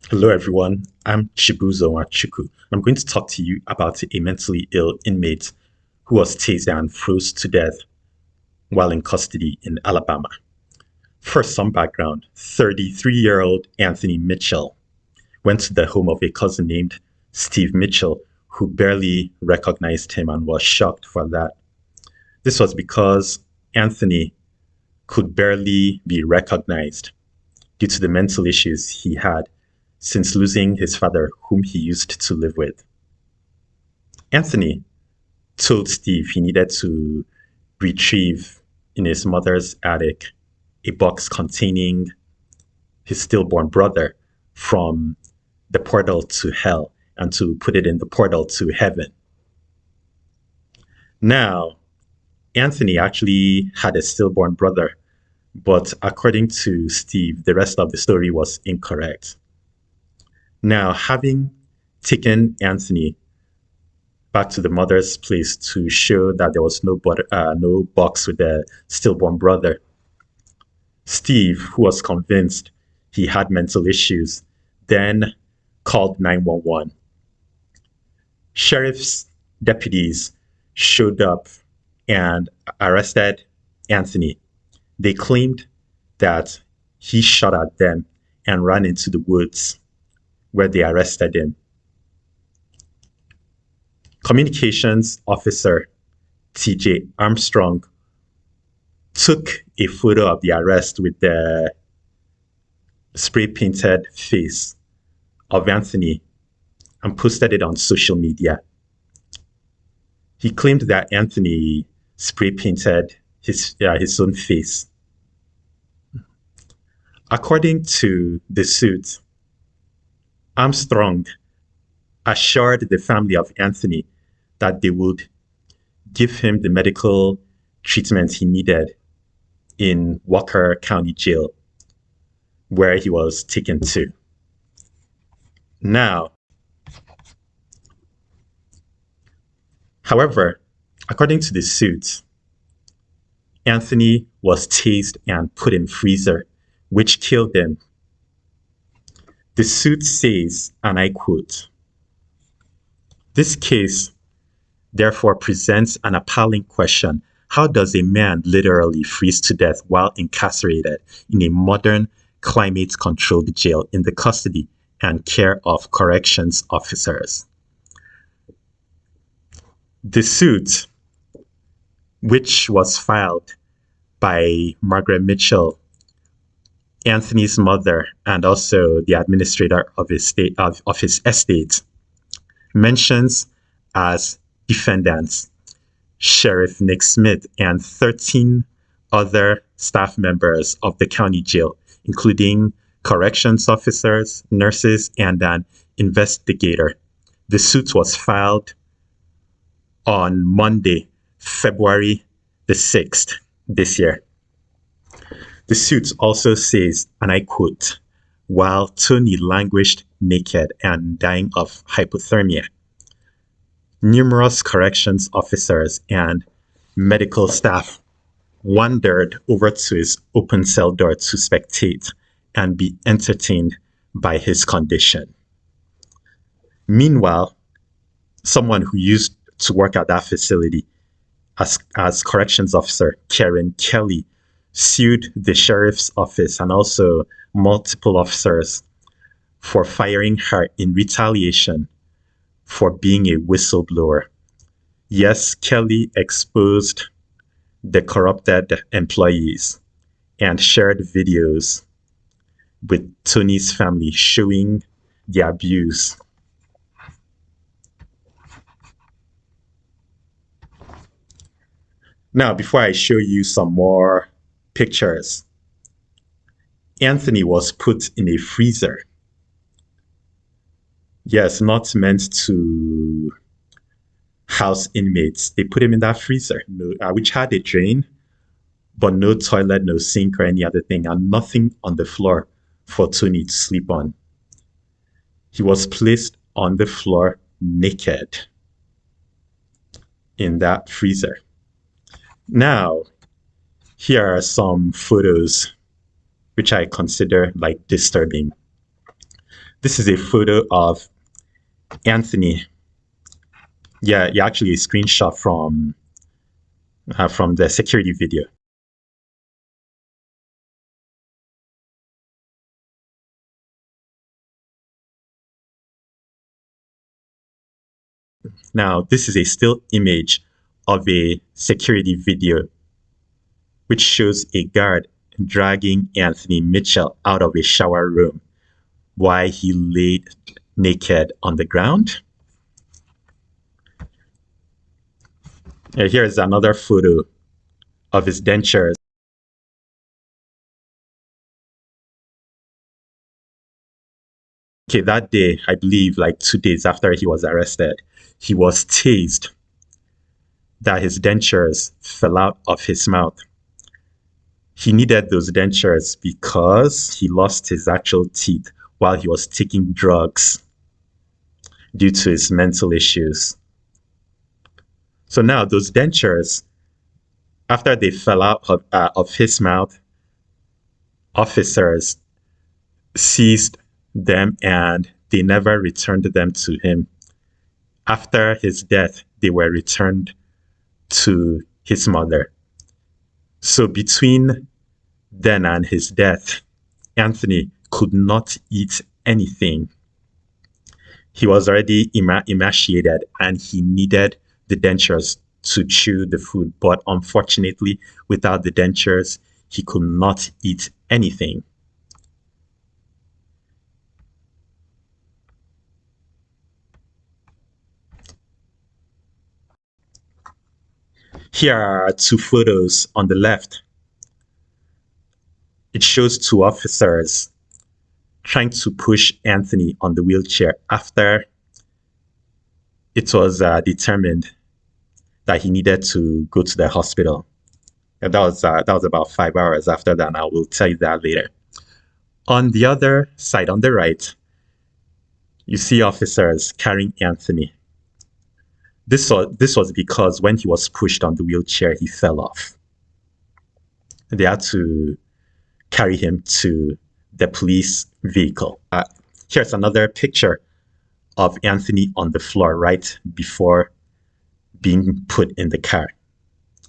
Hello, everyone. I'm Chibuzo Nwachukwu. I'm going to talk to you about a mentally ill inmate who was tased and froze to death while in custody in Alabama. First, some background. 33-year-old Anthony Mitchell went to the home of a cousin named Steve Mitchell, who barely recognized him and was shocked for that. This was because Anthony could barely be recognized due to the mental issues he had since losing his father, whom he used to live with. Anthony told Steve he needed to retrieve in his mother's attic a box containing his stillborn brother from the portal to hell and to put it in the portal to heaven. Now, Anthony actually had a stillborn brother, but according to Steve, the rest of the story was incorrect. Now, having taken Anthony back to the mother's place to show that there was no box with the stillborn brother, Steve, who was convinced he had mental issues, then called 911. Sheriff's deputies showed up and arrested Anthony. They claimed that he shot at them and ran into the woods where they arrested him. Communications officer TJ Armstrong took a photo of the arrest with the spray painted face of Anthony and posted it on social media. He claimed that Anthony spray painted his own face. According to the suit, Armstrong assured the family of Anthony that they would give him the medical treatment he needed in Walker County Jail, where he was taken to. Now, however, according to the suit, Anthony was tased and put in freezer, which killed him. The suit says, and I quote, "This case therefore presents an appalling question. How does a man literally freeze to death while incarcerated in a modern, climate-controlled jail in the custody and care of corrections officers?" The suit, which was filed by Margaret Mitchell, Anthony's mother, and also the administrator of his estate, mentions as defendants Sheriff Nick Smith and 13 other staff members of the county jail, including corrections officers, nurses, and an investigator. The suit was filed on Monday, February the 6th this year. The suit also says, and I quote, "While Tony languished naked and dying of hypothermia, numerous corrections officers and medical staff wandered over to his open cell door to spectate and be entertained by his condition." Meanwhile, someone who used to work at that facility as corrections officer, Karen Kelly, sued the sheriff's office and also multiple officers for firing her in retaliation for being a whistleblower. Yes, Kelly exposed the corrupted employees and shared videos with Tony's family showing the abuse. Now, before I show you some more pictures, Anthony was put in a freezer. Yes, not meant to house inmates. They put him in that freezer, which had a drain, but no toilet, no sink, or any other thing, and nothing on the floor for Tony to sleep on. He was placed on the floor naked in that freezer. Now, here are some photos which I consider like disturbing. This is a photo of Anthony. Yeah, actually a screenshot from the security video. Now, this is a still image of a security video which shows a guard dragging Anthony Mitchell out of a shower room while he laid naked on the ground. Here is another photo of his dentures. Okay, that day, I believe like 2 days after he was arrested, he was tased that his dentures fell out of his mouth. He needed those dentures because he lost his actual teeth while he was taking drugs due to his mental issues. So now those dentures, after they fell out of his mouth, officers seized them and they never returned them to him. After his death, they were returned to his mother. So between then and his death, Anthony could not eat anything. He was already emaciated and he needed the dentures to chew the food. But unfortunately, without the dentures, he could not eat anything. Here are two photos on the left. It shows two officers trying to push Anthony on the wheelchair after it was determined that he needed to go to the hospital. And that was about 5 hours after that, and I will tell you that later. On the other side, on the right, you see officers carrying Anthony. This was because when he was pushed on the wheelchair, he fell off. They had to carry him to the police vehicle. Here's another picture of Anthony on the floor right before being put in the car.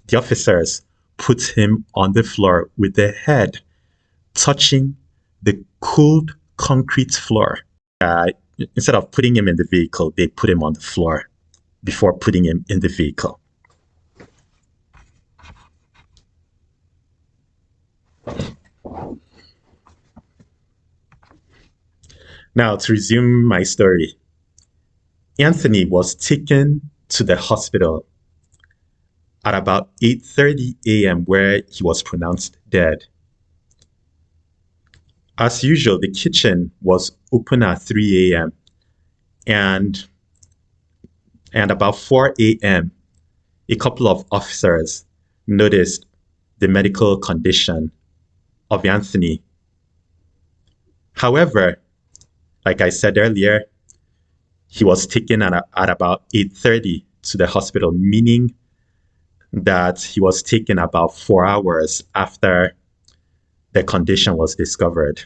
The officers put him on the floor with the head touching the cold concrete floor. Instead of putting him in the vehicle, they put him on the floor before putting him in the vehicle. Now, to resume my story, Anthony was taken to the hospital at about 8:30 a.m. where he was pronounced dead. As usual, the kitchen was open at 3 a.m. and about 4 a.m., a couple of officers noticed the medical condition of Anthony. However, like I said earlier, he was taken at about 8:30 to the hospital, meaning that he was taken about 4 hours after the condition was discovered.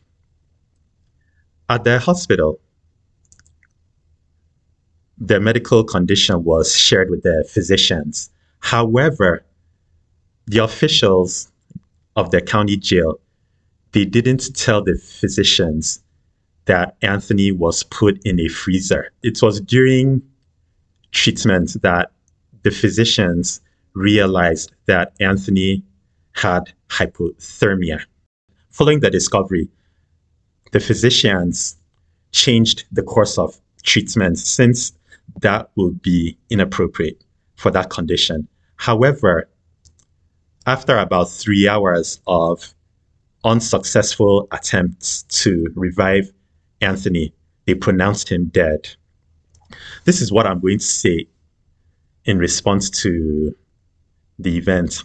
At the hospital, the medical condition was shared with the physicians. However, the officials of the county jail, they didn't tell the physicians that Anthony was put in a freezer. It was during treatment that the physicians realized that Anthony had hypothermia. Following the discovery, the physicians changed the course of treatment since that would be inappropriate for that condition. However, after about 3 hours of unsuccessful attempts to revive Anthony, they pronounced him dead. This is what I'm going to say in response to the event.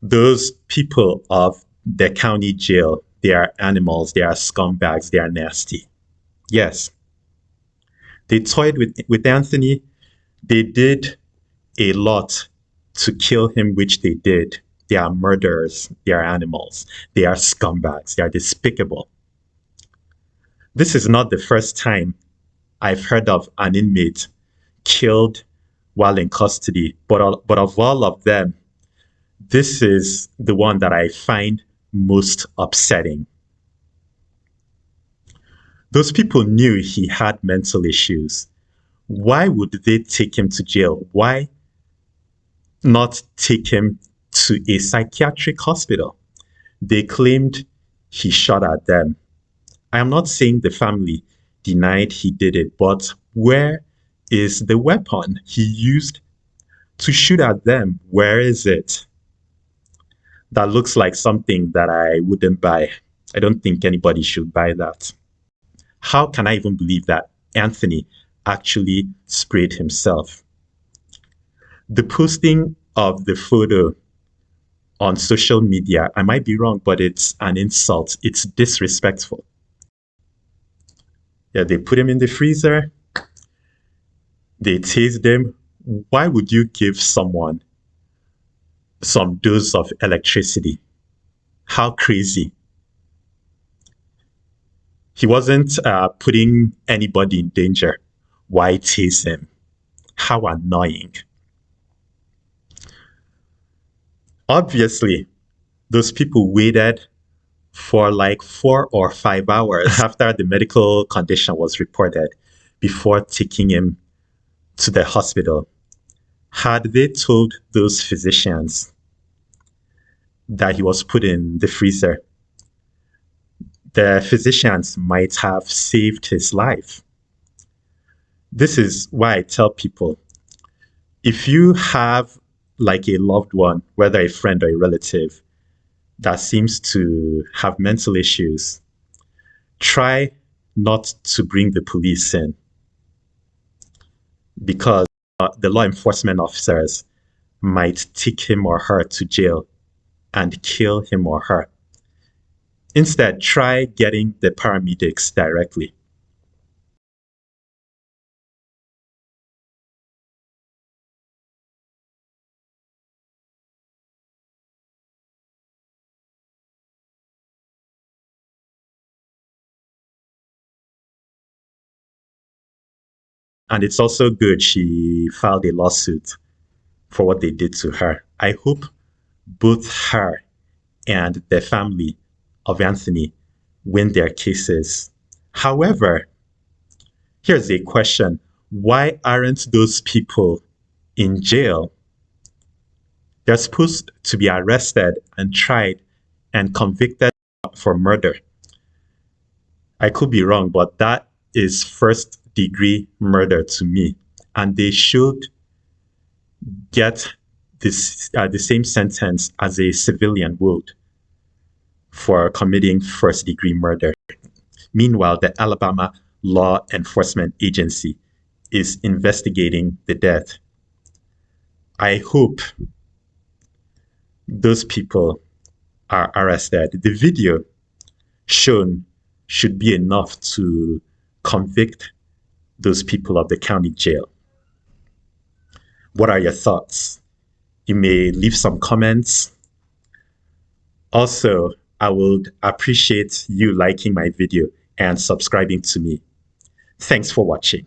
Those people of the county jail, they are animals, they are scumbags, they are nasty. Yes. They toyed with Anthony. They did a lot to kill him, which they did. They are murderers. They are animals. They are scumbags. They are despicable. This is not the first time I've heard of an inmate killed while in custody, but of all of them, this is the one that I find most upsetting. Those people knew he had mental issues. Why would they take him to jail? Why not take him to a psychiatric hospital? They claimed he shot at them. I am not saying the family denied he did it, but where is the weapon he used to shoot at them? Where is it? That looks like something that I wouldn't buy. I don't think anybody should buy that. How can I even believe that Anthony actually sprayed himself? The posting of the photo on social media, I might be wrong, but it's an insult. It's disrespectful. Yeah, they put him in the freezer. They tased him. Why would you give someone some dose of electricity? How crazy. He wasn't putting anybody in danger. Why tase him? How annoying. Obviously, those people waited for like 4 or 5 hours after the medical condition was reported before taking him to the hospital. Had they told those physicians that he was put in the freezer, the physicians might have saved his life. This is why I tell people, if you have like a loved one, whether a friend or a relative, that seems to have mental issues, try not to bring the police in, because the law enforcement officers might take him or her to jail and kill him or her. Instead, try getting the paramedics directly. And it's also good she filed a lawsuit for what they did to her. I hope both her and the family of Anthony win their cases. However, here's a question. Why aren't those people in jail? They're supposed to be arrested and tried and convicted for murder. I could be wrong, but that is first degree murder to me. And they should get the same sentence as a civilian would for committing first degree murder. Meanwhile, the Alabama Law Enforcement Agency is investigating the death. I hope those people are arrested. The video shown should be enough to convict those people of the county jail. What are your thoughts? You may leave some comments. Also, I would appreciate you liking my video and subscribing to me. Thanks for watching.